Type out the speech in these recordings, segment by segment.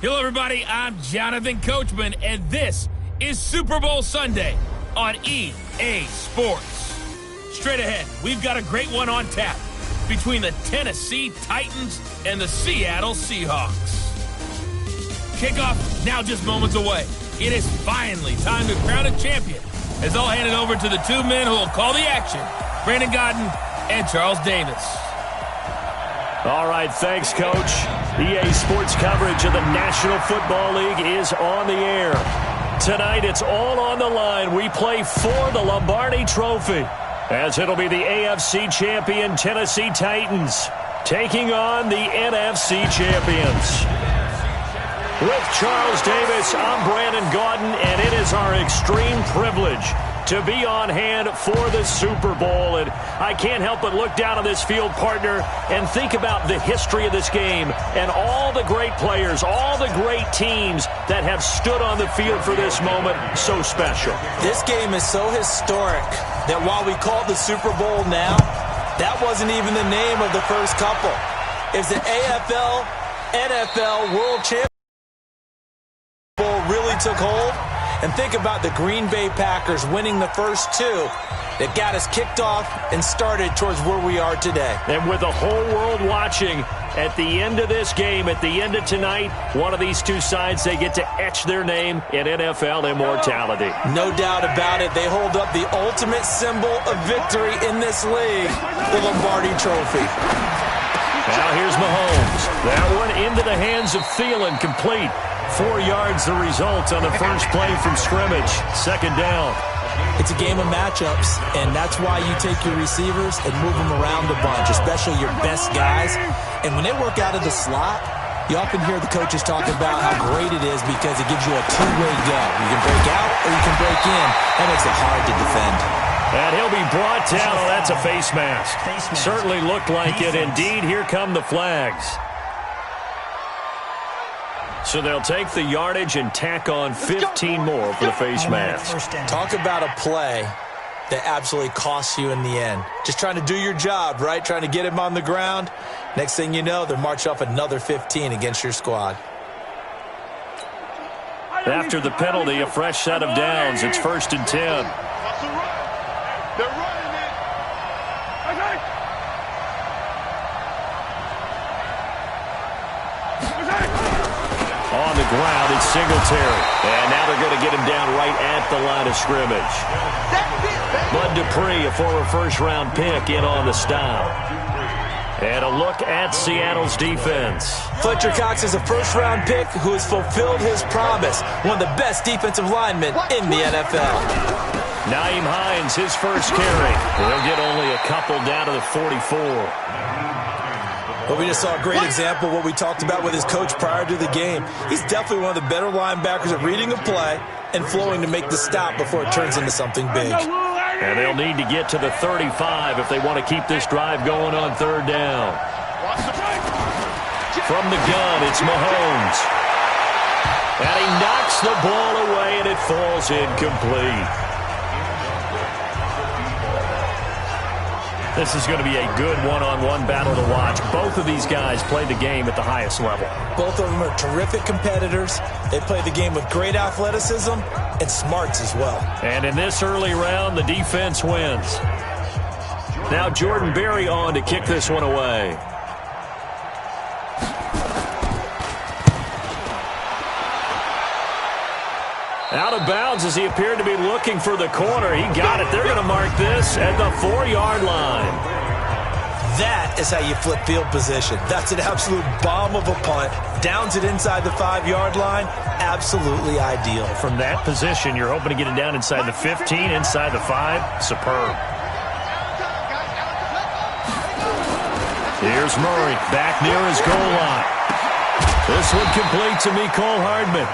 Hello, everybody. I'm Jonathan Coachman, and this is Super Bowl Sunday on EA Sports. Straight ahead, we've got a great one on tap between the Tennessee Titans and the Seattle Seahawks. Kickoff now just moments away. It is finally time to crown a champion, as I'll hand it over to the two men who will call the action, Brandon Godden and Charles Davis. All right, thanks, Coach. EA Sports coverage of the National Football League is on the air. Tonight, it's all on the line. We play for the Lombardi Trophy, as it'll be the AFC champion Tennessee Titans taking on the NFC champions. With Charles Davis, I'm Brandon Godden, and it is our extreme privilege to be on hand for the Super Bowl. And I can't help but look down on this field, partner, and think about the history of this game and all the great players, all the great teams that have stood on the field for this moment. So special. This game is so historic that while we call it the Super Bowl now, that wasn't even the name of the first couple. It's the AFL, NFL World Championship Bowl really took hold. And think about the Green Bay Packers winning the first two that got us kicked off and started towards where we are today. And with the whole world watching, at the end of this game, at the end of tonight, one of these two sides, they get to etch their name in NFL immortality. No doubt about it. They hold up the ultimate symbol of victory in this league, the Lombardi Trophy. Now here's Mahomes. That one into the hands of Thielen, complete. 4 yards the result on the first play from scrimmage. Second down. It's a game of matchups, and that's why you take your receivers and move them around a bunch, especially your best guys. And when they work out of the slot, you often hear the coaches talk about how great it is because it gives you a two-way go. You can break out or you can break in. That makes it hard to defend. And he'll be brought down. Oh, that's a face mask. Certainly looked like it. Indeed, here come the flags. So they'll take the yardage and tack on 15 more for the face mask. Talk about a play that absolutely costs you in the end. Just trying to do your job, right? Trying to get him on the ground. Next thing you know, they'll march off another 15 against your squad. After the penalty, a fresh set of downs. It's 1st and 10. On the ground, it's Singletary. And now they're going to get him down right at the line of scrimmage. Bud Dupree, a former first-round pick, in on the stop. And a look at Seattle's defense. Fletcher Cox is a first-round pick who has fulfilled his promise. One of the best defensive linemen in the NFL. Nyheim Hines, his first carry. He'll get only a couple down to the 44. Well, we just saw a great example of what we talked about with his coach prior to the game. He's definitely one of the better linebackers at reading a play and flowing to make the stop before it turns into something big. And they'll need to get to the 35 if they want to keep this drive going on third down. From the gun, it's Mahomes. And he knocks the ball away, and it falls incomplete. This is going to be a good one-on-one battle to watch. Both of these guys play the game at the highest level. Both of them are terrific competitors. They play the game with great athleticism and smarts as well. And in this early round, the defense wins. Now Jordan Berry on to kick this one away. Out of bounds as he appeared to be looking for the corner. He got it. They're going to mark this at the 4-yard line. That is how you flip field position. That's an absolute bomb of a punt. Downs it inside the 5-yard line. Absolutely ideal. From that position, you're hoping to get it down inside the 15, inside the 5. Superb. Here's Murray back near his goal line. This one complete to Mecole Hardman.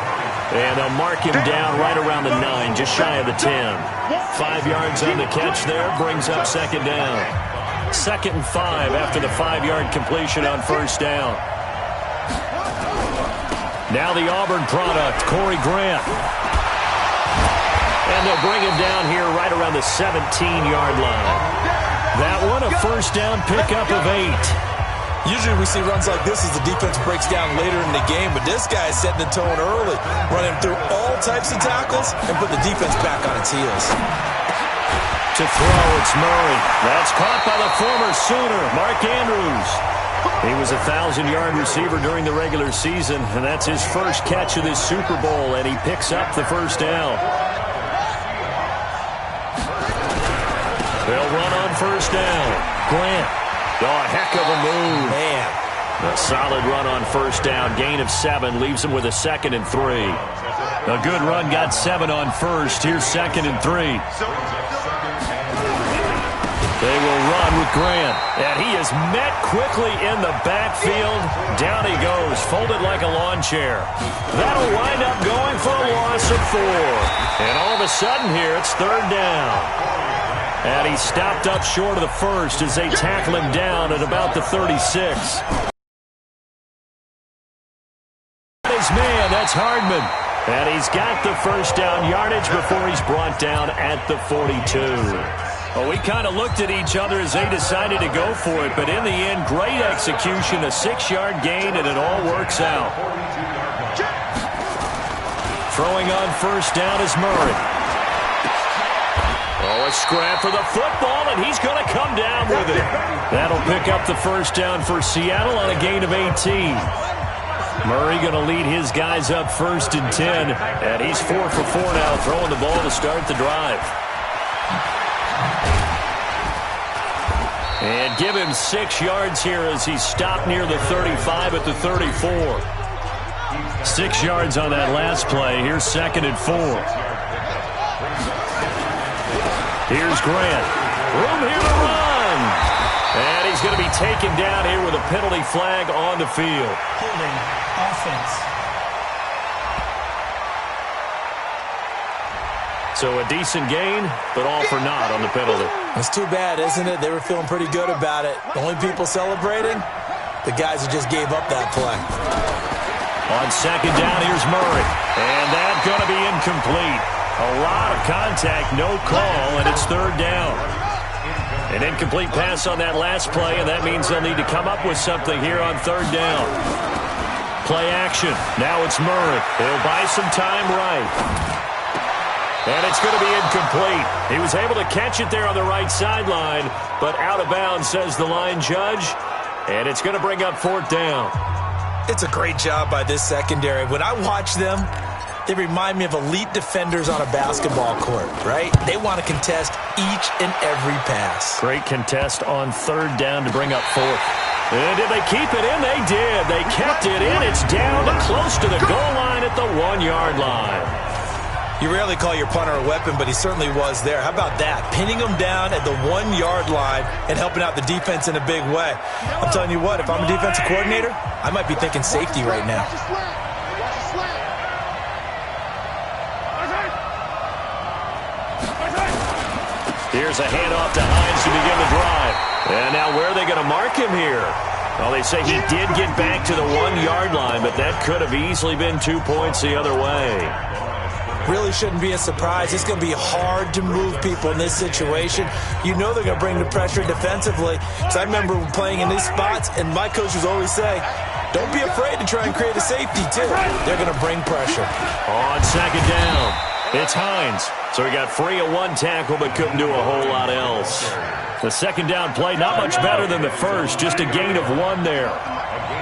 And they'll mark him down right around the 9, just shy of the 10. 5 yards on the catch there, brings up second down. 2nd and 5 after the 5-yard completion on first down. Now the Auburn product, Corey Grant. And they'll bring him down here right around the 17-yard line. That one, a first down pickup of 8. Usually we see runs like this as the defense breaks down later in the game, but this guy is setting the tone early, running through all types of tackles and put the defense back on its heels. To throw, it's Murray. That's caught by the former Sooner, Mark Andrews. He was a 1,000-yard receiver during the regular season, and that's his first catch of this Super Bowl, and he picks up the first down. They'll run on first down. Grant. Oh, heck of a move. Man. A solid run on first down. Gain of 7 leaves him with a 2nd and 3. A good run got 7 on first. Here's 2nd and 3. They will run with Grant. And he is met quickly in the backfield. Down he goes, folded like a lawn chair. That'll wind up going for a loss of 4. And all of a sudden here, it's 3rd down. And he stopped up short of the first as they tackle him down at about the 36. His man, that's Hardman. And he's got the first down yardage before he's brought down at the 42. Well, we kind of looked at each other as they decided to go for it, but in the end, great execution, a 6-yard gain, and it all works out. Throwing on first down is Murray. Oh, a scrap for the football, and he's going to come down with it. That'll pick up the first down for Seattle on a gain of 18. Murray going to lead his guys up 1st and 10, and he's 4 for 4 now, throwing the ball to start the drive. And give him 6 yards here as he's stopped near the 35 at the 34. 6 yards on that last play. Here's 2nd and 4. Here's Grant. Room here to run. And he's going to be taken down here with a penalty flag on the field. Holding offense. So a decent gain, but all for naught on the penalty. It's too bad, isn't it? They were feeling pretty good about it. The only people celebrating, the guys who just gave up that play. On 2nd down, here's Murray. And that's going to be incomplete. A lot of contact, no call, and it's 3rd down. An incomplete pass on that last play, and that means they'll need to come up with something here on 3rd down. Play action. Now it's Murray. He'll buy some time right. And it's going to be incomplete. He was able to catch it there on the right sideline, but out of bounds, says the line judge. And it's going to bring up 4th down. It's a great job by this secondary. When I watch them, they remind me of elite defenders on a basketball court, right? They want to contest each and every pass. Great contest on 3rd down to bring up 4th. And did they keep it in? They did. They kept it in. It's down to close to the goal line at the 1-yard line. You rarely call your punter a weapon, but he certainly was there. How about that? Pinning him down at the 1-yard line and helping out the defense in a big way. I'm telling you what, if I'm a defensive coordinator, I might be thinking safety right now. Here's a handoff to Hines to begin the drive. And now where are they going to mark him here? Well, they say he did get back to the 1-yard line, but that could have easily been 2 points the other way. Really shouldn't be a surprise. It's going to be hard to move people in this situation. You know they're going to bring the pressure defensively. Because I remember playing in these spots, and my coaches always say, don't be afraid to try and create a safety, too. They're going to bring pressure. On 2nd down, it's Hines. So he got free of 1 tackle, but couldn't do a whole lot else. The 2nd down play, not much better than the first, just a gain of 1 there.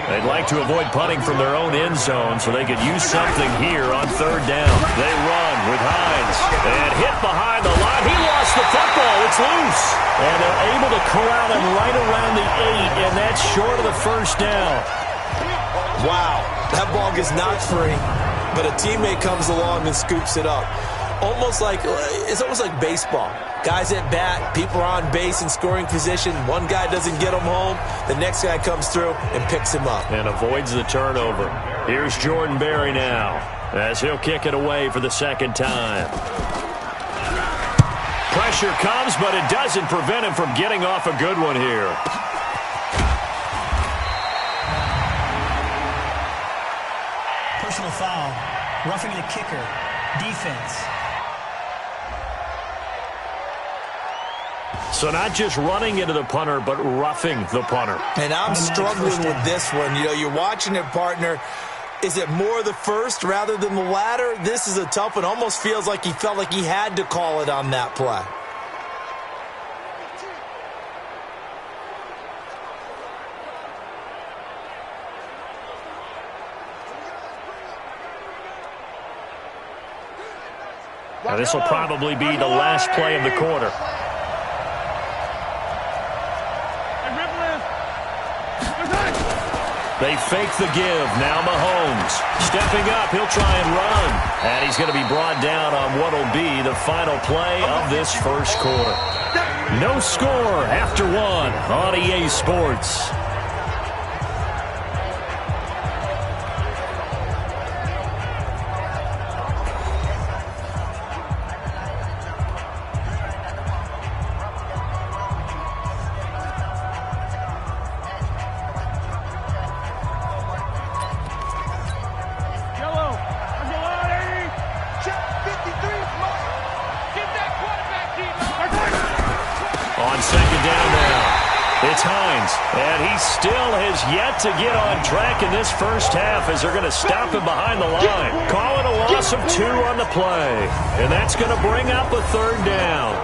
They'd like to avoid punting from their own end zone so they could use something here on 3rd down. They run with Hines. And hit behind the line. He lost the football. It's loose. And they're able to corral him right around the 8, and that's short of the first down. Wow, that ball gets knocked free, but a teammate comes along and scoops it up. It's almost like baseball. Guys at bat, people are on base in scoring position. One guy doesn't get him home. The next guy comes through and picks him up. And avoids the turnover. Here's Jordan Berry now as he'll kick it away for the 2nd time. Pressure comes, but it doesn't prevent him from getting off a good one here. Personal foul. Roughing the kicker. Defense. So not just running into the punter, but roughing the punter. And I'm struggling with this one. You know, you're watching it, partner. Is it more the first rather than the latter? This is a tough one. Almost feels like he felt like he had to call it on that play. Now this will probably be the last play of the quarter. They fake the give. Now Mahomes stepping up. He'll try and run. And he's going to be brought down on what will be the final play of this first quarter. No score after one on EA Sports. To get on track in this first half as they're going to stop him behind the line. Calling a loss of 2 on the play. And that's going to bring up a third down.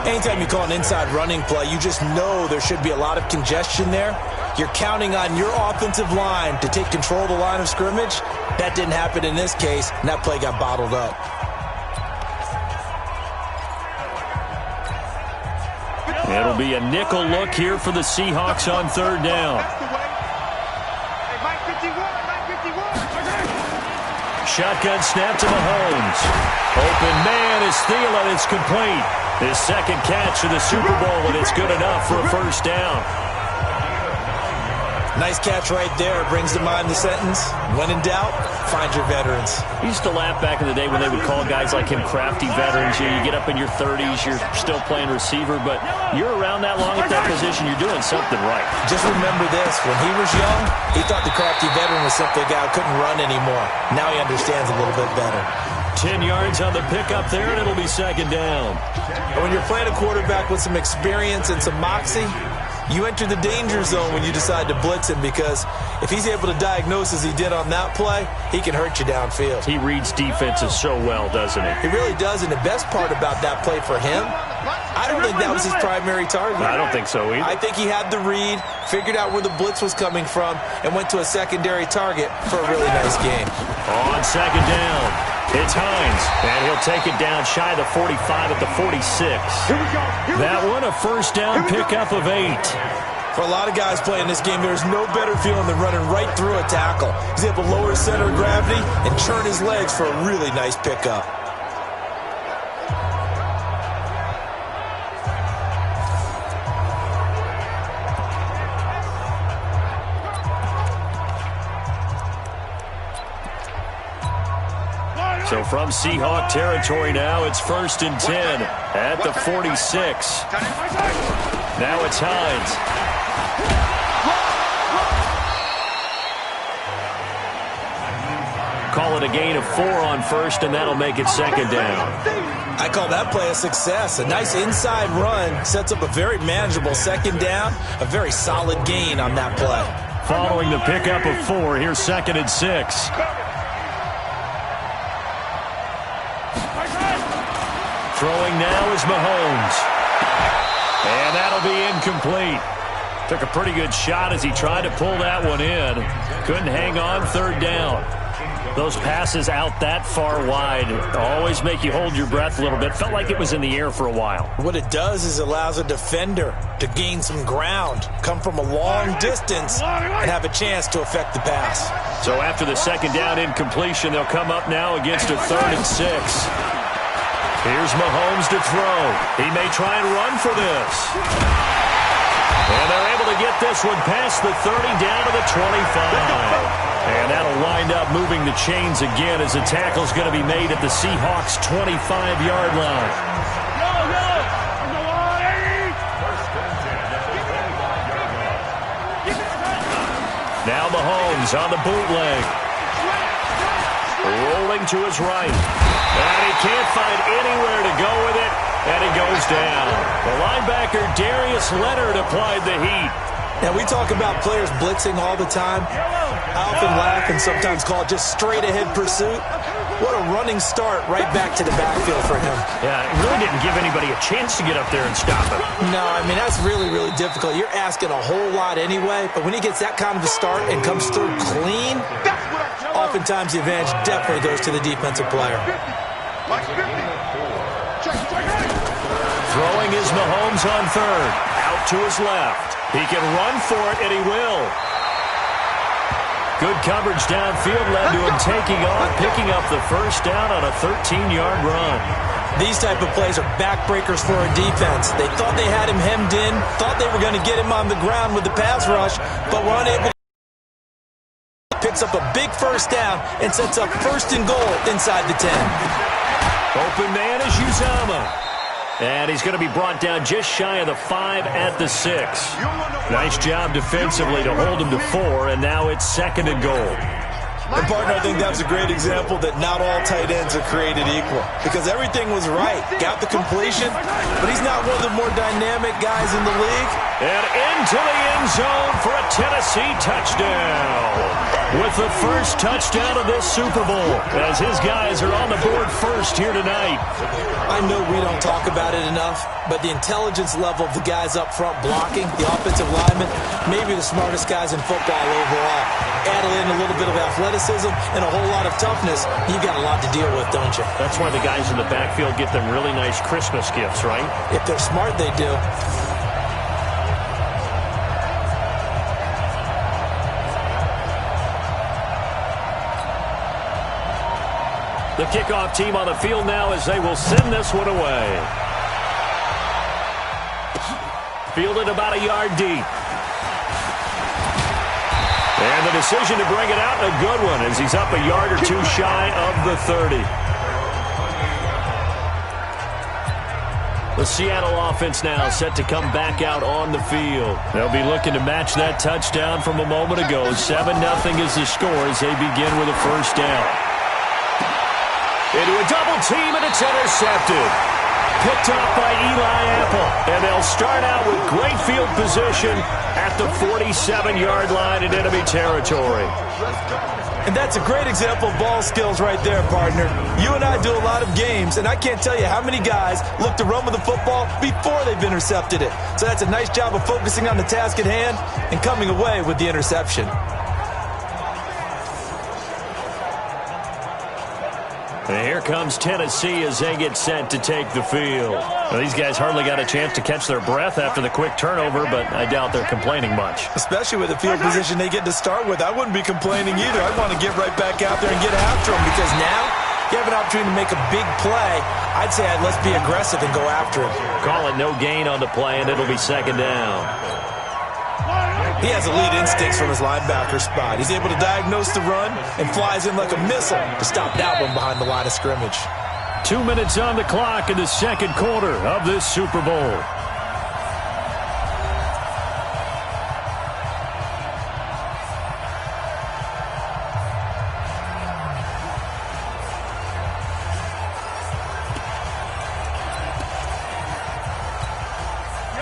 Anytime you call an inside running play, you just know there should be a lot of congestion there. You're counting on your offensive line to take control of the line of scrimmage. That didn't happen in this case, and that play got bottled up. It'll be a nickel look here for the Seahawks on third down. Shotgun snap to Mahomes. Open man is Thielen. It's complete. His second catch of the Super Bowl, and it's good enough for a first down. Nice catch right there. Brings to mind the sentence, when in doubt, find your veterans. I used to laugh back in the day when they would call guys like him crafty veterans. You get up in your 30s, you're still playing receiver, but you're around that long at that position, you're doing something right. Just remember this. When he was young, he thought the crafty veteran was simply a guy who couldn't run anymore. Now he understands a little bit better. 10 yards on the pickup there, and it'll be second down. And when you're playing a quarterback with some experience and some moxie, you enter the danger zone when you decide to blitz him, because if he's able to diagnose as he did on that play, he can hurt you downfield. He reads defenses so well, doesn't he? He really does, and the best part about that play for him, I don't think that was his primary target. I don't think so either. I think he had the read, figured out where the blitz was coming from, and went to a secondary target for a really nice game. On second down, it's Hines, and he'll take it down shy of the 45 at the 46. That one, a first down pickup of 8. For a lot of guys playing this game, there's no better feeling than running right through a tackle. He's able to lower his center of gravity and churn his legs for a really nice pickup. So from Seahawk territory now, it's 1st and 10 at the 46. Now it's Hines. Call it a gain of 4 on first, and that'll make it second down. I call that play a success. A nice inside run sets up a very manageable second down, a very solid gain on that play. Following the pickup of 4, here's 2nd and 6. Throwing now is Mahomes. And that'll be incomplete. Took a pretty good shot as he tried to pull that one in. Couldn't hang on, third down. Those passes out that far wide always make you hold your breath a little bit. Felt like it was in the air for a while. What it does is allows a defender to gain some ground, come from a long distance, and have a chance to affect the pass. So after the second down incompletion, they'll come up now against a 3rd and 6. Here's Mahomes to throw. He may try and run for this. And they're able to get this one past the 30 down to the 25. And that'll wind up moving the chains again as the tackle's going to be made at the Seahawks' 25-yard line. Now Mahomes on the bootleg. Rolling to his right. And he can't find anywhere to go with it. and he goes down. The linebacker, Darius Leonard, applied the heat. Now, we talk about players blitzing all the time. I often laugh and sometimes call it just straight-ahead pursuit. What a running start right back to the backfield for him. Yeah, it really didn't give anybody a chance to get up there and stop him. No, I mean, that's really, really difficult. You're asking a whole lot anyway, but when he gets that kind of a start and comes through clean, oftentimes the advantage definitely goes to the defensive player. Throwing is Mahomes on third. Out to his left. He can run for it, and he will. Good coverage downfield led to him taking off, picking up the first down on a 13-yard run. These type of plays are backbreakers for a defense. They thought they had him hemmed in, thought they were going to get him on the ground with the pass rush, but were unable to. Picks up a big first down and sets up first and goal inside the 10. Open man is Uzomah. And he's going to be brought down just shy of the 5 at the 6. Nice job defensively to hold him to 4, and now it's second and goal. And, partner, I think that's a great example that not all tight ends are created equal because everything was right. Got the completion, but he's not one of the more dynamic guys in the league. And into the end zone for a Tennessee touchdown. With the first touchdown of this Super Bowl, as his guys are on the board first here tonight. I know we don't talk about it enough, but the intelligence level of the guys up front blocking, the offensive linemen, maybe the smartest guys in football overall. Add in a little bit of athleticism and a whole lot of toughness, you've got a lot to deal with, don't you? That's why the guys in the backfield get them really nice Christmas gifts, right? If they're smart, they do. The kickoff team on the field now as they will send this one away. Fielded about a yard deep. And the decision to bring it out, a good one, as he's up a yard or two shy of the 30. The Seattle offense now set to come back out on the field. They'll be looking to match that touchdown from a moment ago. 7-0 is the score as they begin with a first down. Into a double team, and it's intercepted. Picked up by Eli Apple. And they'll start out with great field position at the 47-yard line in enemy territory. And that's a great example of ball skills right there, partner. You and I do a lot of games, and I can't tell you how many guys look to run with the football before they've intercepted it. So that's a nice job of focusing on the task at hand and coming away with the interception. And here comes Tennessee as they get set to take the field. Well, these guys hardly got a chance to catch their breath after the quick turnover, but I doubt they're complaining much. Especially with the field position they get to start with. I wouldn't be complaining either. I'd want to get right back out there and get after them because now you have an opportunity to make a big play. I'd say let's be aggressive and go after him. Call it no gain on the play, and it'll be second down. He has elite instincts from his linebacker spot. He's able to diagnose the run and flies in like a missile to stop that one behind the line of scrimmage. 2 minutes on the clock in the second quarter of this Super Bowl.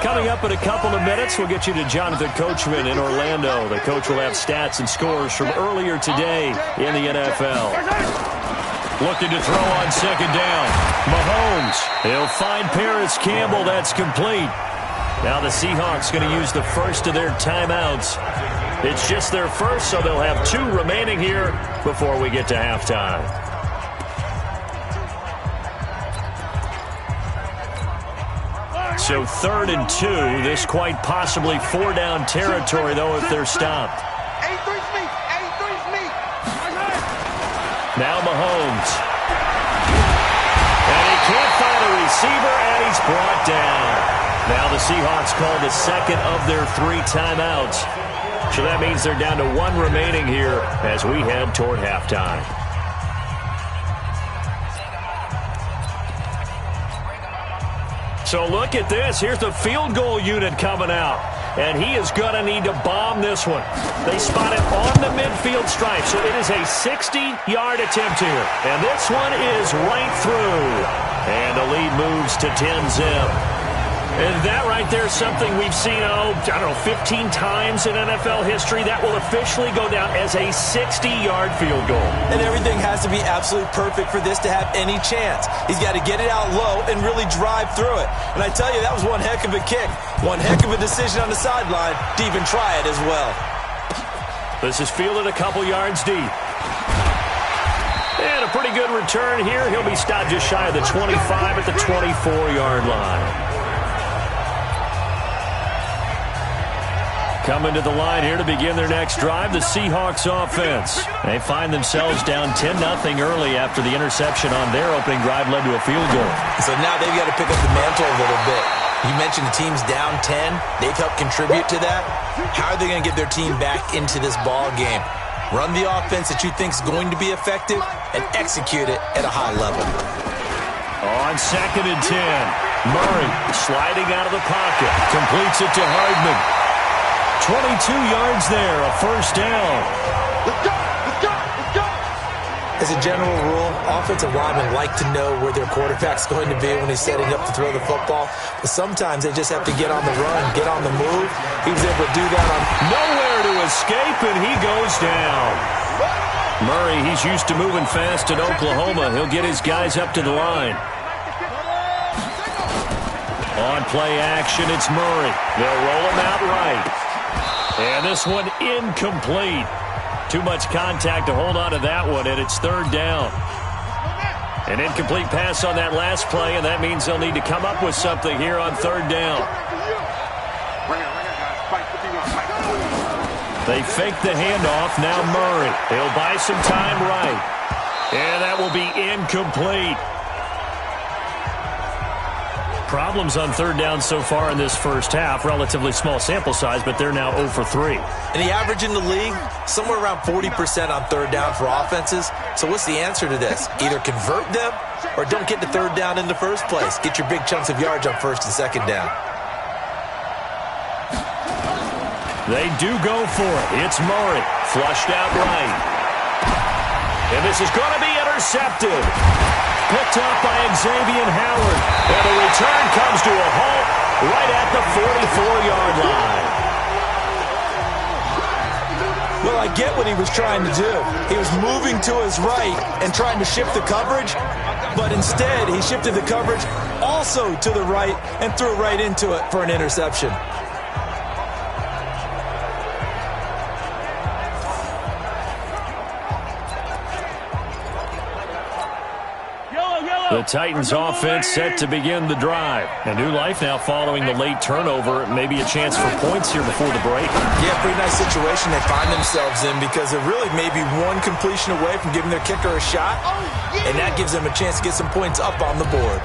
Coming up in a couple of minutes, we'll get you to Jonathan Coachman in Orlando. The coach will have stats and scores from earlier today in the NFL. Looking to throw on second down. Mahomes. He'll find Paris Campbell. That's complete. Now the Seahawks going to use the first of their timeouts. It's just their first, so they'll have 2 remaining here before we get to halftime. So 3rd and 2. This quite possibly 4-down territory, though, if they're stopped. Now Mahomes. And he can't find a receiver, and he's brought down. Now the Seahawks call the second of their 3 timeouts. So that means they're down to 1 remaining here as we head toward halftime. So look at this. Here's the field goal unit coming out. And he is going to need to bomb this one. They spot it on the midfield stripe. So it is a 60-yard attempt here. And this one is right through. And the lead moves to 10-zip. And that right there is something we've seen, 15 times in NFL history. That will officially go down as a 60-yard field goal. And everything has to be absolutely perfect for this to have any chance. He's got to get it out low and really drive through it. And I tell you, that was one heck of a kick. One heck of a decision on the sideline to even try it as well. This is fielded a couple yards deep. And a pretty good return here. He'll be stopped just shy of the 25 at the 24-yard line. Coming to the line here to begin their next drive, the Seahawks offense. They find themselves down 10-0 early after the interception on their opening drive led to a field goal. So now they've got to pick up the mantle a little bit. You mentioned the team's down 10. They've helped contribute to that. How are they going to get their team back into this ball game? Run the offense that you think is going to be effective and execute it at a high level. On 2nd and 10, Murray sliding out of the pocket, completes it to Hardman. 22 yards there, a first down. Let's go! Let's go! Let's go! As a general rule, offensive linemen like to know where their quarterback's going to be when he's setting up to throw the football. But sometimes they just have to get on the run, get on the move. He was able to do that on nowhere to escape, and he goes down. Murray, he's used to moving fast in Oklahoma. He'll get his guys up to the line. On play action, it's Murray. They'll roll him out right. And this one incomplete. Too much contact to hold on to that one, and it's 3rd down. An incomplete pass on that last play, and that means they'll need to come up with something here on 3rd down. They fake the handoff. Now Murray. He'll buy some time right. And that will be incomplete. Problems on 3rd down so far in this first half. Relatively small sample size, but they're now 0 for 3. And the average in the league, somewhere around 40% on 3rd down for offenses. So what's the answer to this? Either convert them or don't get to 3rd down in the first place. Get your big chunks of yards on 1st and 2nd down. They do go for it. It's Murray. Flushed out right. And this is going to be intercepted. Picked up by Xavier Howard. And the return comes to a halt right at the 44-yard line. Well, I get what he was trying to do. He was moving to his right and trying to shift the coverage, but instead he shifted the coverage also to the right and threw right into it for an interception. The Titans offense set to begin the drive. A new life now following the late turnover. Maybe a chance for points here before the break. Yeah, pretty nice situation they find themselves in because they're really maybe one completion away from giving their kicker a shot, and that gives them a chance to get some points up on the board.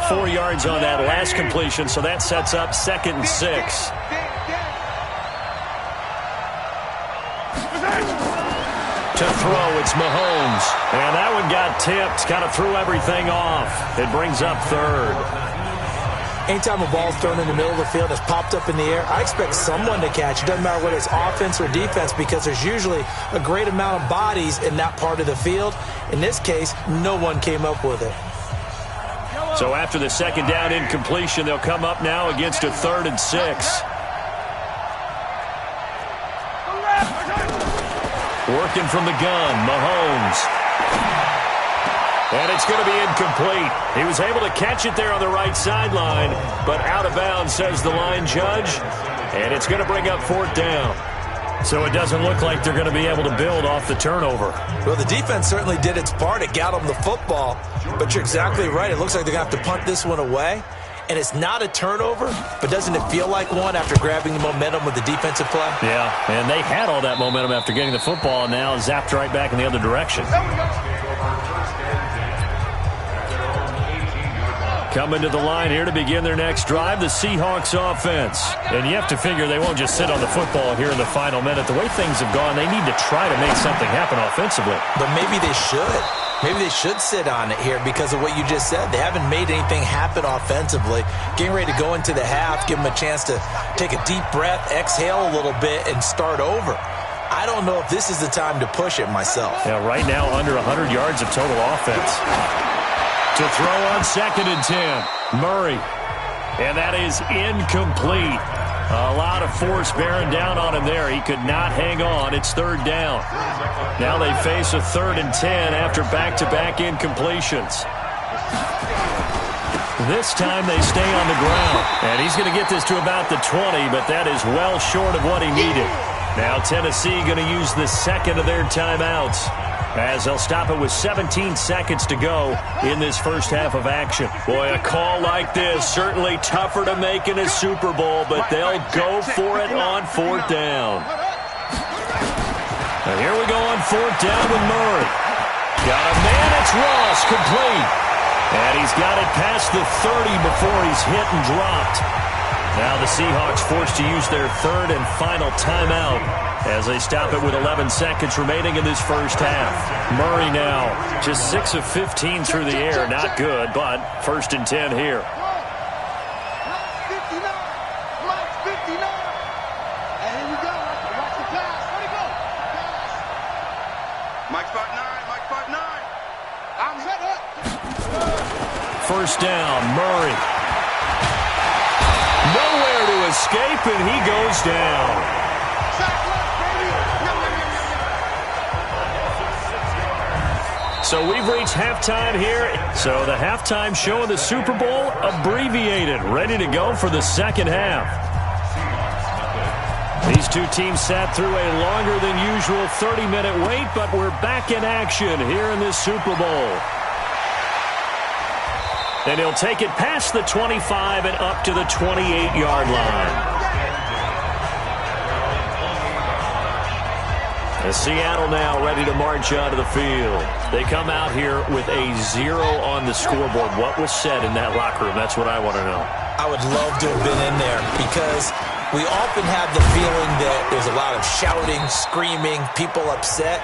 4 yards on that last completion, so that sets up 2nd and 6. To throw, it's Mahomes. And that one got tipped. Kind of threw everything off. It brings up 3rd. Anytime a ball's thrown in the middle of the field, it's popped up in the air, I expect someone to catch. It doesn't matter whether it's offense or defense because there's usually a great amount of bodies in that part of the field. In this case, no one came up with it. So after the 2nd down incompletion, they'll come up now against a 3rd and 6. Working from the gun, Mahomes. And it's going to be incomplete. He was able to catch it there on the right sideline, but out of bounds, says the line judge. And it's going to bring up 4th down. So it doesn't look like they're going to be able to build off the turnover. Well, the defense certainly did its part. It got them the football. But you're exactly right. It looks like they're going to have to punt this one away. And it's not a turnover, but doesn't it feel like one after grabbing the momentum with the defensive play? Yeah, and they had all that momentum after getting the football and now zapped right back in the other direction. Coming to the line here to begin their next drive, the Seahawks offense. And you have to figure they won't just sit on the football here in the final minute. The way things have gone, they need to try to make something happen offensively. But maybe they should. Maybe they should sit on it here because of what you just said. They haven't made anything happen offensively. Getting ready to go into the half, give them a chance to take a deep breath, exhale a little bit, and start over. I don't know if this is the time to push it myself. Yeah, right now under 100 yards of total offense. To throw on 2nd and 10. Murray. And that is incomplete. A lot of force bearing down on him there. He could not hang on. It's 3rd down. Now they face a 3rd and 10 after back-to-back incompletions. This time they stay on the ground. And he's going to get this to about the 20, but that is well short of what he needed. Now Tennessee going to use the 2nd of their timeouts, as they'll stop it with 17 seconds to go in this first half of action. Boy, a call like this, certainly tougher to make in a Super Bowl, but they'll go for it on 4th down. Now here we go on 4th down with Murray. Got a man, it's Ross, complete. And he's got it past the 30 before he's hit and dropped. Now the Seahawks forced to use their 3rd and final timeout as they stop it with 11 seconds remaining in this first half. Murray now just 6 of 15 through the air. Not good, but 1st and 10 here. First down, Murray. Nowhere to escape, and he goes down. So we've reached halftime here. So the halftime show of the Super Bowl abbreviated, ready to go for the second half. These two teams sat through a longer than usual 30-minute wait, but we're back in action here in this Super Bowl. And he'll take it past the 25 and up to the 28-yard line. As Seattle now ready to march onto the field. They come out here with a 0 on the scoreboard. What was said in that locker room? That's what I want to know. I would love to have been in there because we often have the feeling that there's a lot of shouting, screaming, people upset.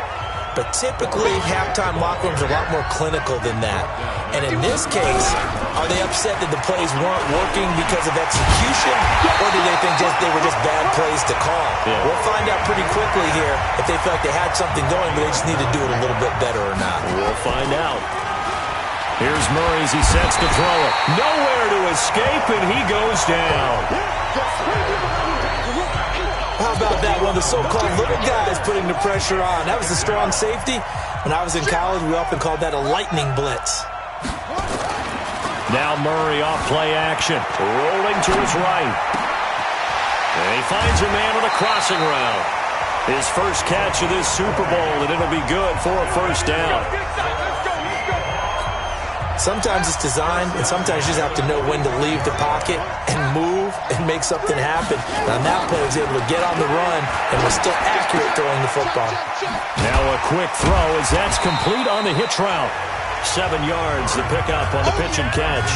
But typically, halftime locker rooms are a lot more clinical than that. And in this case, are they upset that the plays weren't working because of execution? Or do they think they were just bad plays to call? Yeah. We'll find out pretty quickly here if they feel like they had something going, but they just need to do it a little bit better or not. We'll find out. Here's Murray as he sets to throw it. Nowhere to escape, and he goes down. How about that? One of the so-called little guys putting the pressure on. That was a strong safety. When I was in college, we often called that a lightning blitz. Now Murray off play action. Rolling to his right. And he finds a man on a crossing route. His first catch of this Super Bowl, and it'll be good for a first down. Sometimes it's designed, and sometimes you just have to know when to leave the pocket and move and make something happen. And on that play, he was able to get on the run and was still accurate throwing the football. Now a quick throw as that's complete on the hitch route. 7 yards, the pickup on the pitch and catch.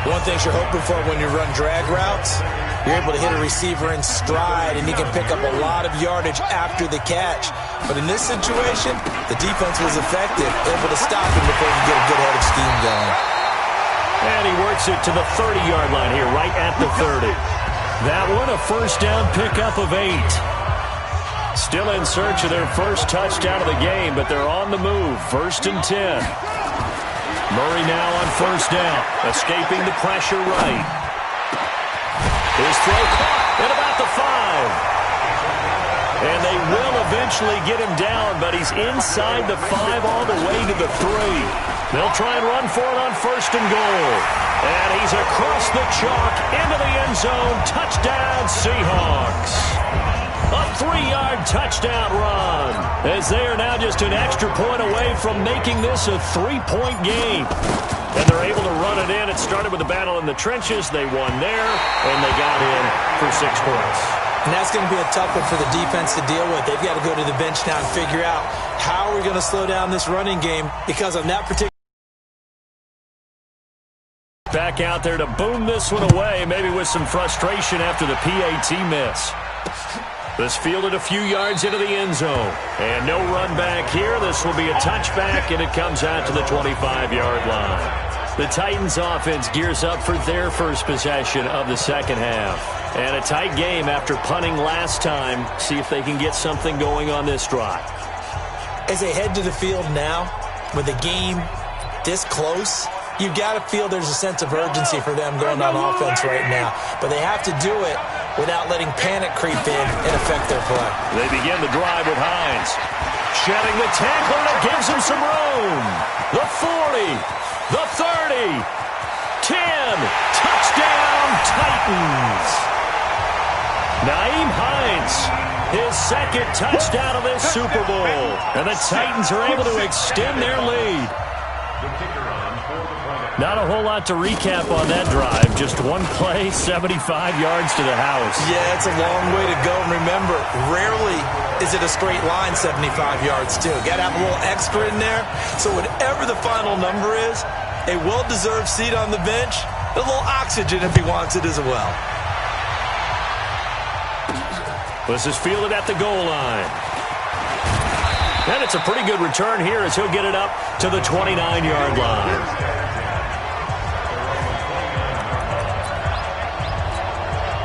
One thing you're hoping for when you run drag routes, you're able to hit a receiver in stride, and he can pick up a lot of yardage after the catch. But in this situation, the defense was effective, able to stop him before he could get a good head of steam going. And he works it to the 30-yard line here, right at the 30. That one, a first down pickup of 8. Still in search of their first touchdown of the game, but they're on the move. 1st and 10. Murray now on first down, escaping the pressure right. His throw caught at about the 5. And they will eventually get him down, but he's inside the 5 all the way to the 3. They'll try and run for it on 1st and goal. And he's across the chalk into the end zone. Touchdown, Seahawks. A 3-yard touchdown run, as they are now just an extra point away from making this a 3-point game. And they're able to run it in. It started with a battle in the trenches. They won there, and they got in for 6 points. And that's going to be a tough one for the defense to deal with. They've got to go to the bench now and figure out how we're going to slow down this running game, because on that particular back out there to boom this one away, maybe with some frustration after the PAT miss. This fielded a few yards into the end zone. And no run back here. This will be a touchback, and it comes out to the 25-yard line. The Titans offense gears up for their first possession of the second half. And a tight game after punting last time. See if they can get something going on this drive. As they head to the field now, with the game this close, you've got to feel there's a sense of urgency for them going on offense right now. But they have to do it without letting panic creep in and affect their play. They begin the drive with Hines. Shedding the tackler that gives him some room. The 40, the 30, 10. Touchdown, Titans. Naeem Hines, his second touchdown of this Super Bowl. And the Titans are able to extend their lead. Not a whole lot to recap on that drive. Just one play, 75 yards to the house. Yeah, it's a long way to go. And remember, rarely is it a straight line 75 yards, too. Got to have a little extra in there. So whatever the final number is, a well-deserved seat on the bench, a little oxygen if he wants it as well. This is fielded at the goal line. And it's a pretty good return here as he'll get it up to the 29-yard line.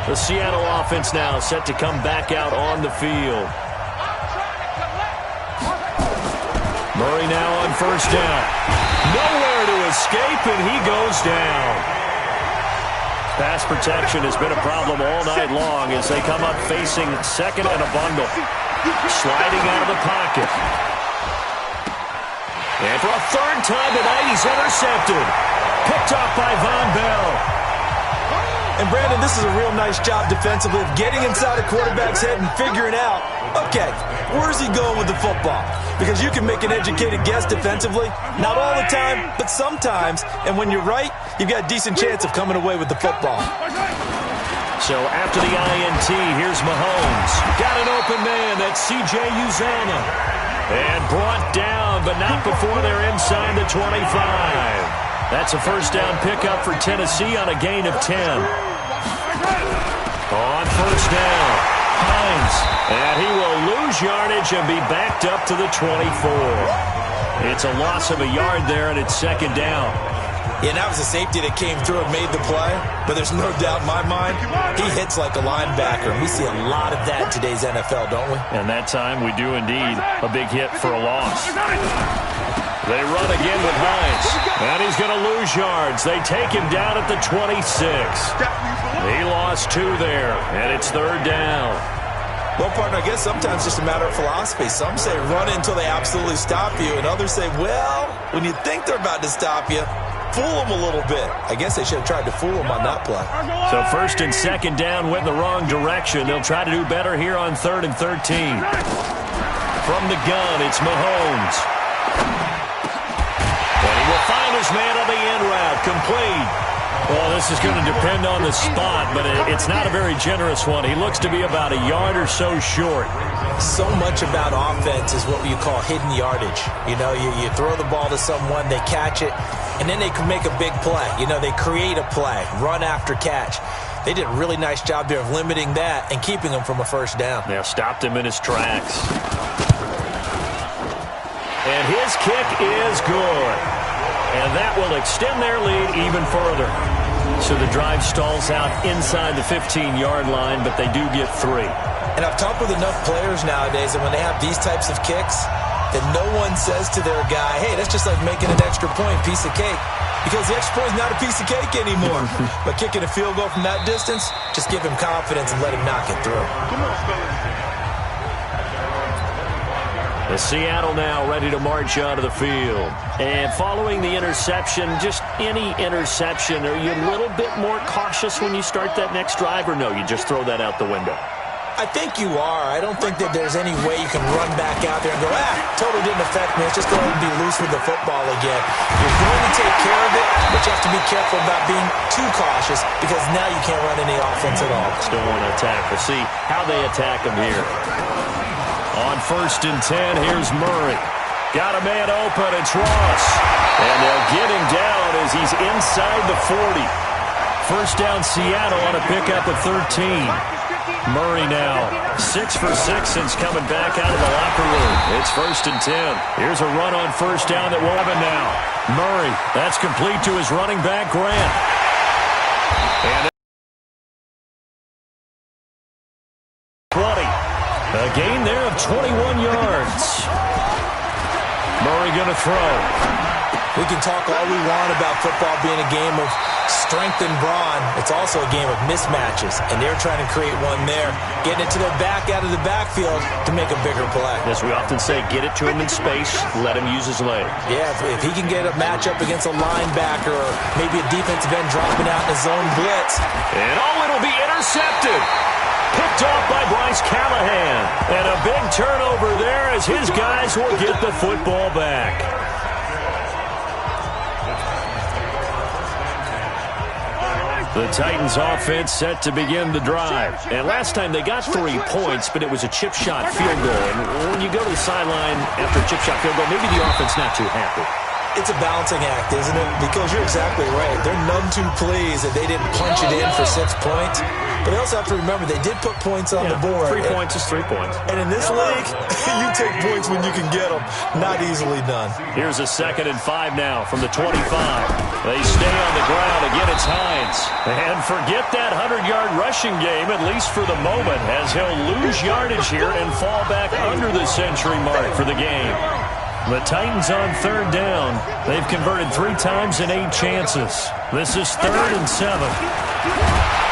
The Seattle offense now set to come back out on the field. Murray now on first down. Nowhere to escape, and he goes down. Pass protection has been a problem all night long as they come up facing second and a bundle. Sliding out of the pocket. And for a third time tonight, he's intercepted. Picked off by Von Bell. And, Brandon, this is a real nice job defensively of getting inside a quarterback's head and figuring out, okay, where's he going with the football? Because you can make an educated guess defensively. Not all the time, but sometimes. And when you're right, you've got a decent chance of coming away with the football. So after the INT, here's Mahomes. Got an open man. That's C.J. Uzomah. And brought down, but not before they're inside the 25. That's a first down pickup for Tennessee on a gain of 10. On first down, Hines. And he will lose yardage and be backed up to the 24. It's a loss of a yard there, and it's second down. Yeah, that was a safety that came through and made the play. But there's no doubt in my mind, he hits like a linebacker. We see a lot of that in today's NFL, don't we? And that time we do indeed. A big hit for a loss. They run again with Hines. And he's going to lose yards. They take him down at the 26. He lost 2 there, and it's third down. Well, partner, I guess sometimes it's just a matter of philosophy. Some say run until they absolutely stop you, and others say, well, when you think they're about to stop you, fool them a little bit. I guess they should have tried to fool them on that play. So first and second down went in the wrong direction. They'll try to do better here on 3rd and 13. From the gun, it's Mahomes. And he will find his man on the end route. Complete. Well, this is going to depend on the spot, but it's not a very generous one. He looks to be about a yard or so short. So much about offense is what you call hidden yardage. You know, you throw the ball to someone, they catch it, and then they can make a big play. You know, they create a play, run after catch. They did a really nice job there of limiting that and keeping him from a first down. Now stopped him in his tracks. And his kick is good. And that will extend their lead even further. So the drive stalls out inside the 15-yard line, but they do get 3. And I've talked with enough players nowadays that when they have these types of kicks, that no one says to their guy, hey, that's just like making an extra point, piece of cake. Because the extra point is not a piece of cake anymore. But kicking a field goal from that distance, just give him confidence and let him knock it through. The Seattle now ready to march onto the field. And following the interception, just any interception, are you a little bit more cautious when you start that next drive, or no, you just throw that out the window? I think you are. I don't think that there's any way you can run back out there and go, totally didn't affect me. Let's just go ahead and be loose with the football again. You're going to take care of it, but you have to be careful about being too cautious because now you can't run any offense at all. Still want to attack. We'll see how they attack them here. On 1st and 10, here's Murray. Got a man open, it's Ross. And they'll get him down as he's inside the 40. First down Seattle on a pickup of 13. Murray now 6 for 6 since coming back out of the locker room. It's 1st and 10. Here's a run on first down that will happen now. Murray, that's complete to his running back, Grant. And a gain there of 21 yards. Murray going to throw. We can talk all we want about football being a game of strength and brawn. It's also a game of mismatches, and they're trying to create one there, getting it to their back out of the backfield to make a bigger play. As we often say, get it to him in space, let him use his leg. Yeah, if he can get a matchup against a linebacker or maybe a defensive end dropping out in a zone blitz. And it'll be intercepted. Picked off by Bryce Callahan. And a big turnover there as his guys will get the football back. The Titans offense set to begin the drive. And last time they got 3 points, but it was a chip shot field goal. And when you go to the sideline after a chip shot field goal, maybe the offense not too happy. It's a balancing act, isn't it? Because you're exactly right. They're none too pleased that they didn't punch it in for 6 points. But they also have to remember they did put points on the board. 3 points is 3 points. And in this league, you take points when you can get them. Not easily done. Here's a 2nd and 5 now from the 25. They stay on the ground. Again, it's Hines. And forget that 100-yard rushing game, at least for the moment, as he'll lose yardage here and fall back under the century mark for the game. The Titans on 3rd down. They've converted 3 times in 8 chances. This is 3rd and 7.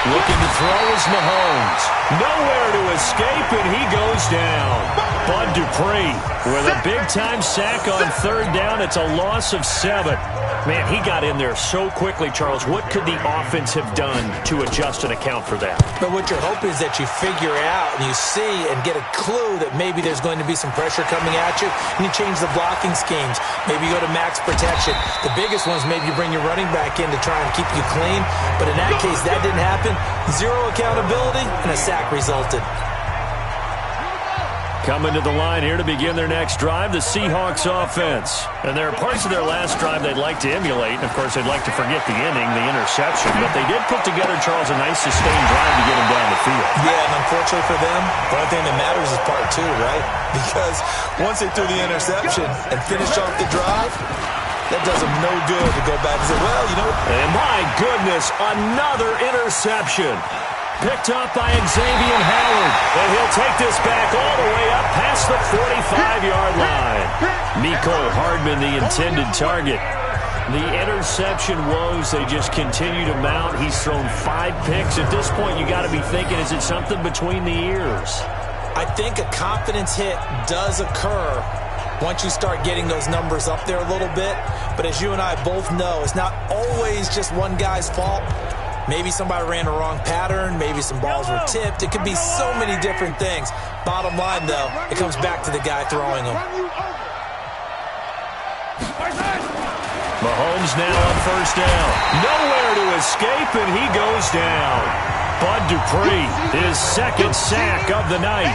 Looking to throw is Mahomes. Nowhere to escape, and he goes down. Bud Dupree with a big-time sack on 3rd down. It's a loss of 7. Man, he got in there so quickly, Charles. What could the offense have done to adjust and account for that? But what you're hoping is that you figure out and you see and get a clue that maybe there's going to be some pressure coming at you, and you change the blocking schemes. Maybe you go to max protection. The biggest one is maybe you bring your running back in to try and keep you clean. But in that case, that didn't happen. 0 accountability, and a sack resulted. Coming to the line here to begin their next drive, the Seahawks offense. And there are parts of their last drive they'd like to emulate. And, of course, they'd like to forget the inning, the interception. But they did put together, Charles, a nice sustained drive to get him down the field. Yeah, and unfortunately for them, the only thing that matters is part 2, right? Because once they threw the interception and finished off the drive, that does them no good to go back and say, well, you know. And my goodness, another interception. Picked up by Xavier Howard. And he'll take this back all the way up past the 45-yard line. Mecole Hardman, the intended target. The interception woes, they just continue to mount. He's thrown 5 picks. At this point, you got to be thinking, is it something between the ears? I think a confidence hit does occur once you start getting those numbers up there a little bit. But as you and I both know, it's not always just one guy's fault. Maybe somebody ran the wrong pattern. Maybe some balls were tipped. It could be so many different things. Bottom line, though, it comes back to the guy throwing them. Mahomes now on 1st down. Nowhere to escape, and he goes down. Bud Dupree, his 2nd sack of the night.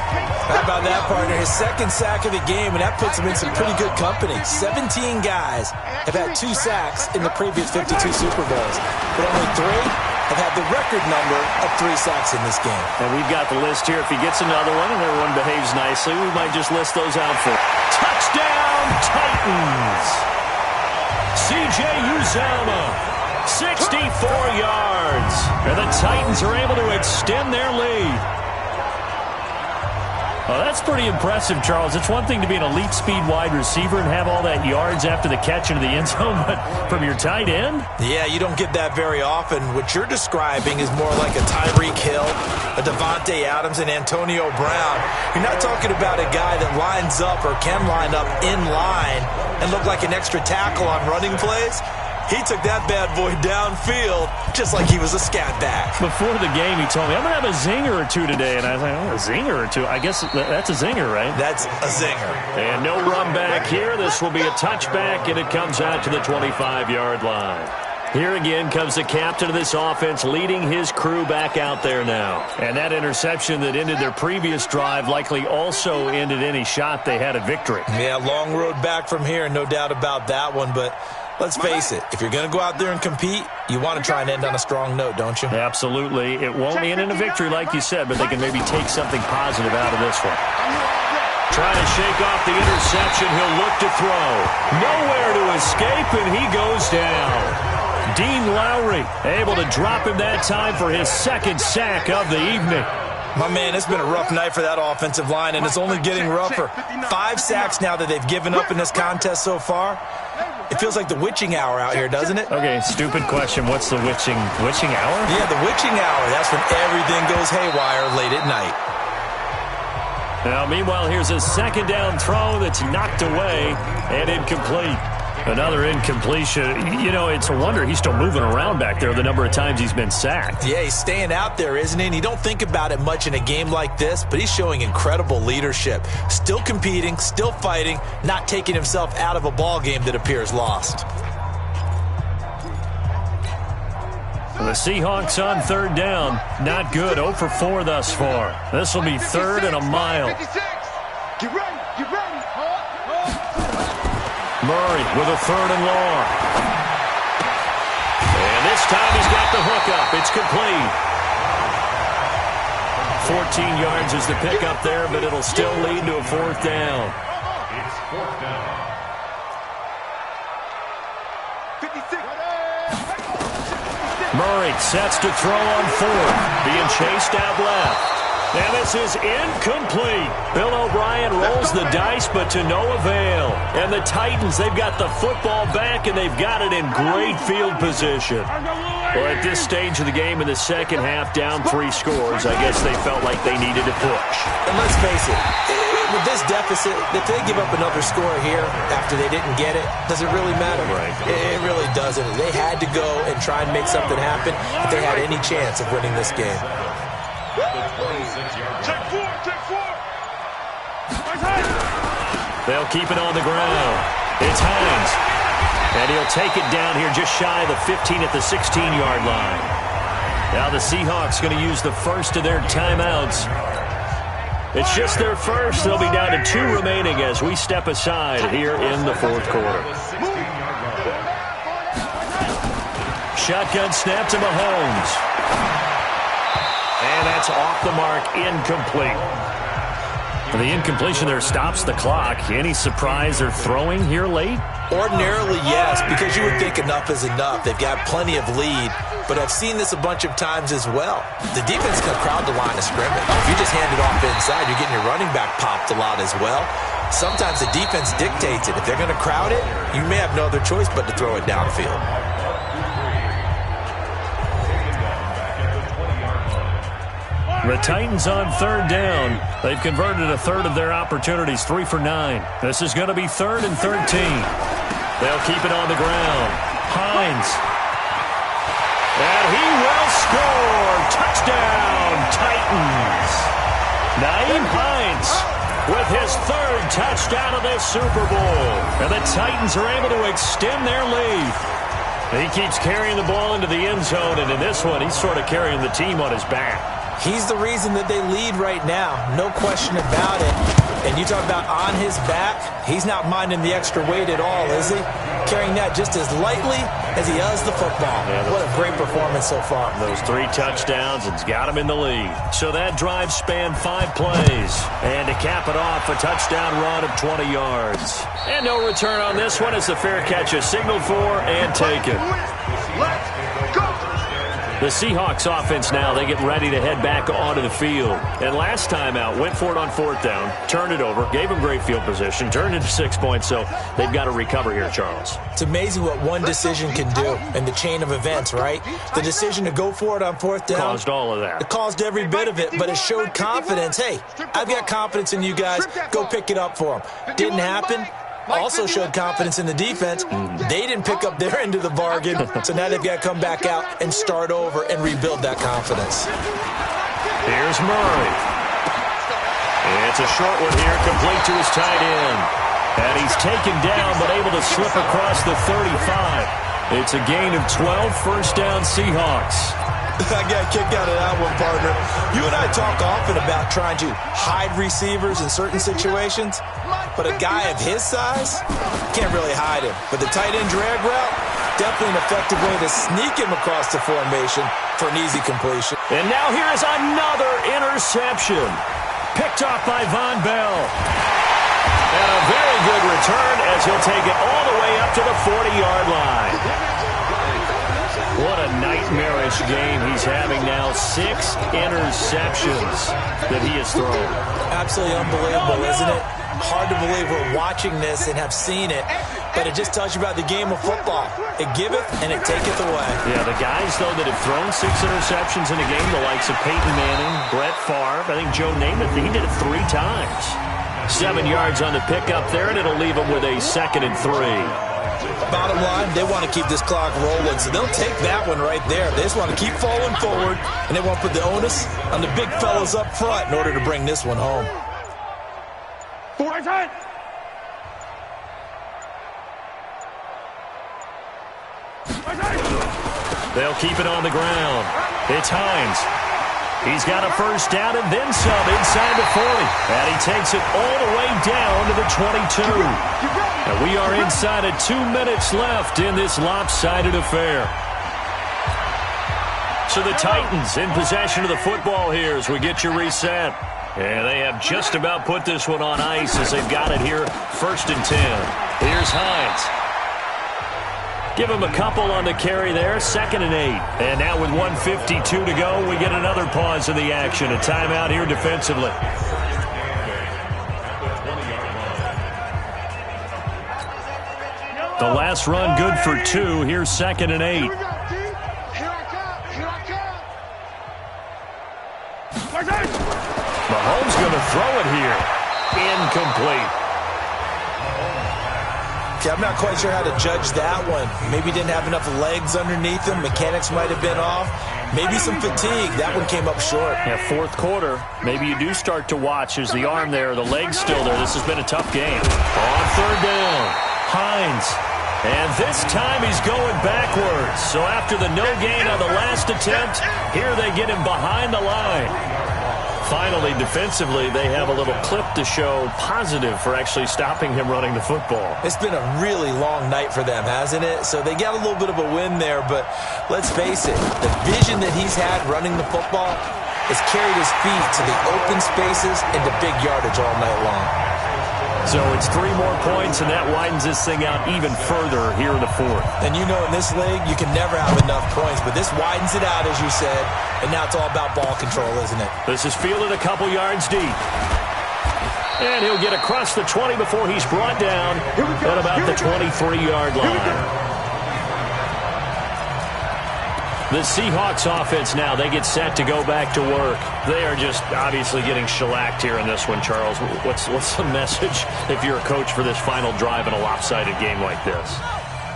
How about that, partner? His 2nd sack of the game, and that puts him in some pretty good company. 17 guys have had 2 sacks in the previous 52 Super Bowls, but only 3 have had the record number of 3 sacks in this game. And we've got the list here. If he gets another one and everyone behaves nicely, we might just list those out for touchdown Titans. C.J. Uzomah, 64 yards. And the Titans are able to extend their lead. Oh, that's pretty impressive, Charles. It's one thing to be an elite speed wide receiver and have all that yards after the catch into the end zone, but from your tight end? Yeah, you don't get that very often. What you're describing is more like a Tyreek Hill, a Devontae Adams, and Antonio Brown. You're not talking about a guy that lines up or can line up in line and look like an extra tackle on running plays. He took that bad boy downfield just like he was a scat back. Before the game, he told me, I'm going to have a zinger or 2 today. And I was like, oh, a zinger or 2? I guess that's a zinger, right? That's a zinger. And no run back here. This will be a touchback, and it comes out to the 25-yard line. Here again comes the captain of this offense, leading his crew back out there now. And that interception that ended their previous drive likely also ended any shot they had at victory. Yeah, long road back from here, no doubt about that one, but let's face it, if you're going to go out there and compete, you want to try and end on a strong note, don't you? Absolutely. It won't end in a victory like you said, but they can maybe take something positive out of this one. Trying to shake off the interception. He'll look to throw. Nowhere to escape, and he goes down. Dean Lowry able to drop him that time for his 2nd sack of the evening. My man, it's been a rough night for that offensive line, and it's only getting rougher. 5 sacks now that they've given up in this contest so far. It feels like the witching hour out here, doesn't it? Okay, stupid question. What's the witching hour? Yeah, the witching hour. That's when everything goes haywire late at night. Now, meanwhile, here's a second down throw that's knocked away and incomplete. Another incompletion. You know, it's a wonder he's still moving around back there the number of times he's been sacked. Yeah, he's staying out there, isn't he? And you don't think about it much in a game like this, but he's showing incredible leadership. Still competing, still fighting, not taking himself out of a ball game that appears lost. The Seahawks on third down. Not good. 0 for 4 thus far. This will be third and a mile. Get ready, get ready. Murray with a third and long. And this time he's got the hookup. It's complete. 14 yards is the pickup there, but it'll still lead to a fourth down. It's fourth down. 56. Murray sets to throw on fourth. Being chased out left. And this is incomplete. Bill O'Brien rolls the dice, but to no avail. And the Titans, they've got the football back, and they've got it in great field position. Well, at this stage of the game in the second half, down 3 scores, I guess they felt like they needed to push. And let's face it, with this deficit, if they give up another score here after they didn't get it, does it really matter? Right. It really doesn't. They had to go and try and make something happen if they had any chance of winning this game. Take four. They'll keep it on the ground. It's Hines. And he'll take it down here just shy of the 15 at the 16-yard line. Now the Seahawks going to use the first of their timeouts. It's just their first. They'll be down to 2 remaining as we step aside here in the fourth quarter. Shotgun snap to Mahomes. And that's off the mark, incomplete. The incompletion there stops the clock. Any surprise they're throwing here late? Ordinarily, yes, because you would think enough is enough. They've got plenty of lead, but I've seen this a bunch of times as well. The defense can crowd the line of scrimmage. If you just hand it off inside, you're getting your running back popped a lot as well. Sometimes the defense dictates it. If they're going to crowd it, you may have no other choice but to throw it downfield. The Titans on third down. They've converted a third of their opportunities, 3 for 9. This is going to be 3rd and 13. They'll keep it on the ground. Hines. And he will score. Touchdown, Titans. Naeem Hines with his 3rd touchdown of this Super Bowl. And the Titans are able to extend their lead. He keeps carrying the ball into the end zone, and in this one, he's sort of carrying the team on his back. He's the reason that they lead right now. No question about it. And you talk about on his back, he's not minding the extra weight at all, is he? Carrying that just as lightly as he does the football. Yeah, what a great performance so far. Those 3 touchdowns and's got him in the lead. So that drive spanned 5 plays. And to cap it off, a touchdown run of 20 yards. And no return on this one as the fair catch is signaled for and taken. Let's go. The Seahawks offense now, they get ready to head back onto the field. And last time out, went for it on 4th down, turned it over, gave them great field position, turned it to 6 points, so they've got to recover here, Charles. It's amazing what one decision can do in the chain of events, right? The decision to go for it on 4th down. Caused all of that. It caused every bit of it, but it showed confidence. Hey, I've got confidence in you guys. Go pick it up for them. Didn't happen. Also showed confidence in the defense. They didn't pick up their end of the bargain, so now they've got to come back out and start over and rebuild that confidence. Here's Murray. It's a short one here, complete to his tight end. And he's taken down, but able to slip across the 35. It's a gain of 12, first down Seahawks. I got a kick out of that one, partner. You and I talk often about trying to hide receivers in certain situations, but a guy of his size can't really hide him. But the tight end drag route, definitely an effective way to sneak him across the formation for an easy completion. And now here is another interception. Picked off by Von Bell. And a very good return as he'll take it all the way up to the 40-yard line. What a nightmarish game he's having now. 6 interceptions that he has thrown. Absolutely unbelievable, isn't it? hard to believe we're watching this and have seen it, but it just tells you about the game of football. It giveth and it taketh away. Yeah, the guys, though, that have thrown 6 interceptions in a game, the likes of Peyton Manning, Brett Favre, I think Joe Namath, he did it 3 times. 7 yards on the pickup there, and it'll leave them with a 2nd and 3. Bottom line, they want to keep this clock rolling, so they'll take that one right there. They just want to keep falling forward, and they want to put the onus on the big fellas up front in order to bring this one home. They'll keep it on the ground. It's Hines. He's got a first down and then some inside the 40. And he takes it all the way down to the 22. And we are inside of 2 minutes left in this lopsided affair. So the Titans in possession of the football here as we get you reset. And they have just about put this one on ice as they've got it here, 1st and 10. Here's Hines. Give him a couple on the carry there, 2nd and 8. And now with 1:52 to go, we get another pause in the action. A timeout here defensively. The last run good for 2. Here's 2nd and 8. Mahomes going to throw it here. Incomplete. Okay, I'm not quite sure how to judge that one. Maybe didn't have enough legs underneath him. Mechanics might have been off. Maybe some fatigue. That one came up short. Yeah, 4th quarter. Maybe you do start to watch as the arm there, the leg's still there. This has been a tough game. On 3rd down, Hines. And this time he's going backwards. So after the no gain on the last attempt, here they get him behind the line. Finally, defensively, they have a little clip to show positive for actually stopping him running the football. It's been a really long night for them, hasn't it? So they got a little bit of a win there, but let's face it, the vision that he's had running the football has carried his feet to the open spaces and to big yardage all night long. So it's 3 more points, and that widens this thing out even further here in the 4th. And you know in this league, you can never have enough points, but this widens it out, as you said, and now it's all about ball control, isn't it? This is fielded a couple yards deep. And he'll get across the 20 before he's brought down at about the 23-yard line. The Seahawks offense now, they get set to go back to work. They are just obviously getting shellacked here in this one, Charles. What's the message if you're a coach for this final drive in a lopsided game like this?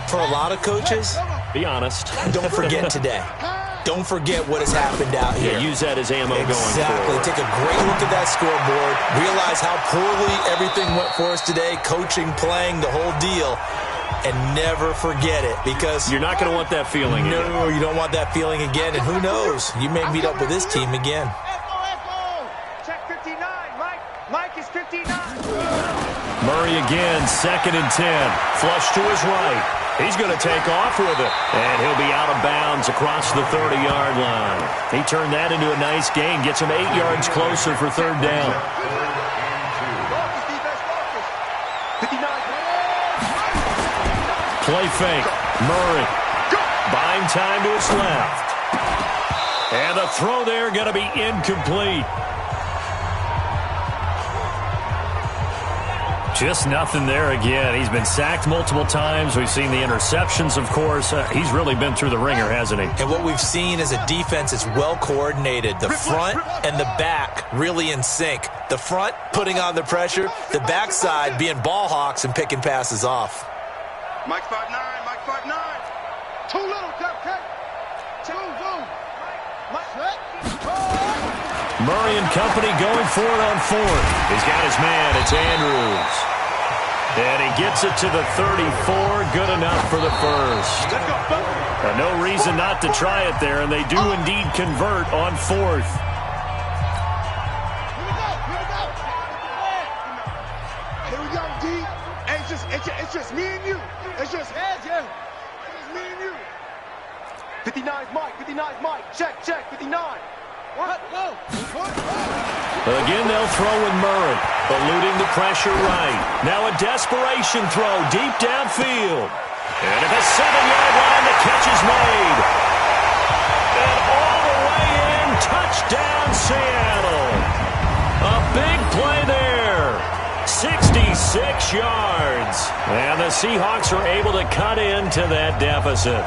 For a lot of coaches, be honest. Don't forget today. Don't forget what has happened out here. Yeah, use that as ammo going forward. Exactly. Take a great look at that scoreboard. Realize how poorly everything went for us today. Coaching, playing, the whole deal. And never forget it, because you're not going to want that feeling again. No, you don't want that feeling again. And who knows? You may meet up with this team again. Check 59, Mike. Mike is 59. Murray again, 2nd and 10. Flush to his right. He's going to take off with it. And he'll be out of bounds across the 30-yard line. He turned that into a nice gain. Gets him 8 yards closer for 3rd down. Play fake. Murray. Buying time to his left. And the throw there going to be incomplete. Just nothing there again. He's been sacked multiple times. We've seen the interceptions, of course. He's really been through the ringer, hasn't he? And what we've seen is a defense that's well coordinated. The front and the back really in sync. The front putting on the pressure. The backside being ball hawks and picking passes off. Mike 5'9", Mike 5'9". Too little, okay? Too little. Murray and company going for it on 4th. He's got his man. It's Andrews. And he gets it to the 34. Good enough for the first. No reason not to try it there, and they do indeed convert on 4th. Here we go, D. It's just me and you. It's just me and you. 59's Mike. 59's Mike. Check. 59. What? Go. Again, they'll throw with Murray, eluding the pressure right. Now a desperation throw deep downfield. And at the 7-yard line, the catch is made. And all the way in, touchdown Seattle. A big play there. 66 yards. And the Seahawks are able to cut into that deficit.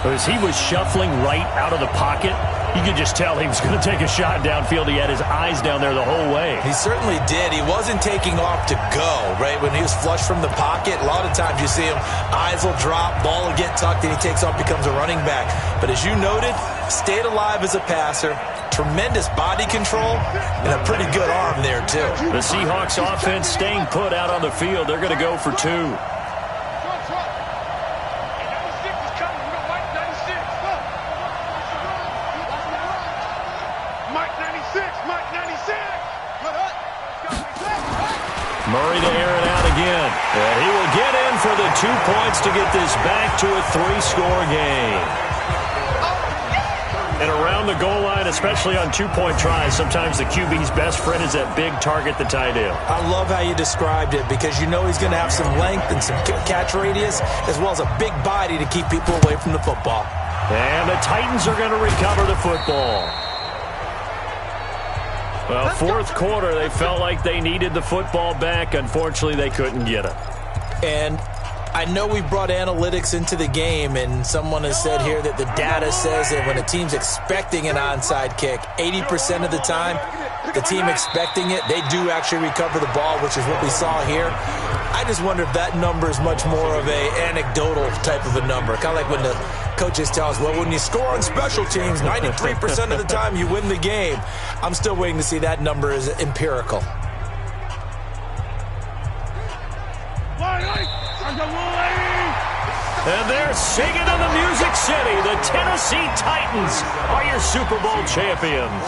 As he was shuffling right out of the pocket, you could just tell he was going to take a shot downfield. He had his eyes down there the whole way. He certainly did. He wasn't taking off to go, right? When he was flush from the pocket, a lot of times you see him, eyes will drop, ball will get tucked, and he takes off, becomes a running back. But as you noted, stayed alive as a passer, tremendous body control, and a pretty good arm there, too. The Seahawks offense staying put out on the field. They're going to go for 2. Murray to air it out again. And he will get in for the 2 points to get this back to a 3-score game. And around the goal line, especially on 2-point tries, sometimes the QB's best friend is that big target, the tight end. I love how you described it because you know he's going to have some length and some catch radius as well as a big body to keep people away from the football. And the Titans are going to recover the football. Well, fourth quarter, they felt like they needed the football back. Unfortunately, they couldn't get it. And I know we brought analytics into the game, and someone has said here that the data says that when a team's expecting an onside kick, 80% of the time, the team expecting it, they do actually recover the ball, which is what we saw here. I just wonder if that number is much more of a anecdotal type of a number. Kind of like when the coaches tell us, well, when you score on special teams, 93% of the time you win the game. I'm still waiting to see that number is empirical. And they're singing in the Music City. The Tennessee Titans are your Super Bowl champions.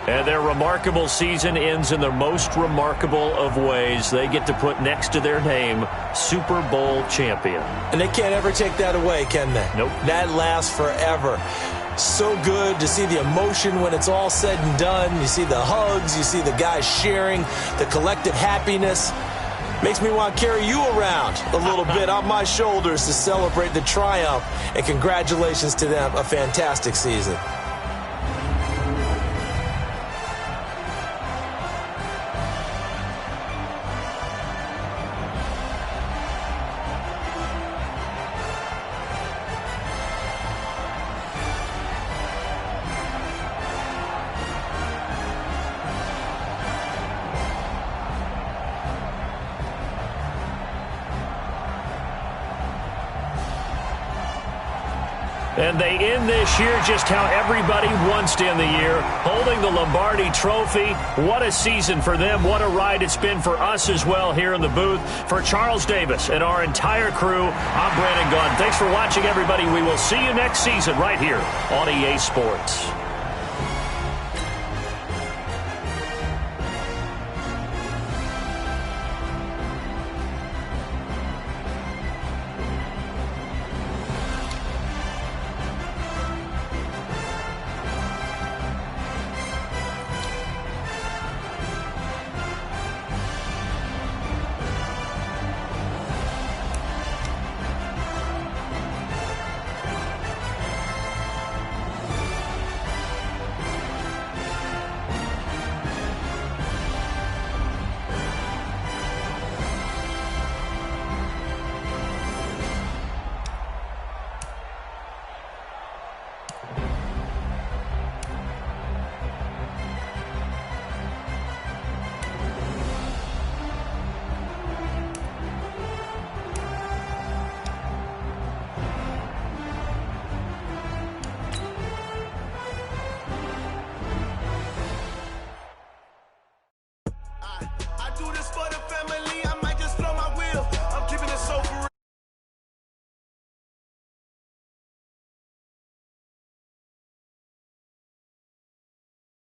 And their remarkable season ends in the most remarkable of ways. They get to put next to their name, Super Bowl champion. And they can't ever take that away, can they? Nope. That lasts forever. So good to see the emotion when it's all said and done. You see the hugs, you see the guys sharing, the collective happiness. Makes me want to carry you around a little bit on my shoulders to celebrate the triumph. And congratulations to them, a fantastic season. And they end this year just how everybody wants to end the year, holding the Lombardi Trophy. What a season for them. What a ride it's been for us as well here in the booth. For Charles Davis and our entire crew, I'm Brandon Gaudin. Thanks for watching, everybody. We will see you next season right here on EA Sports.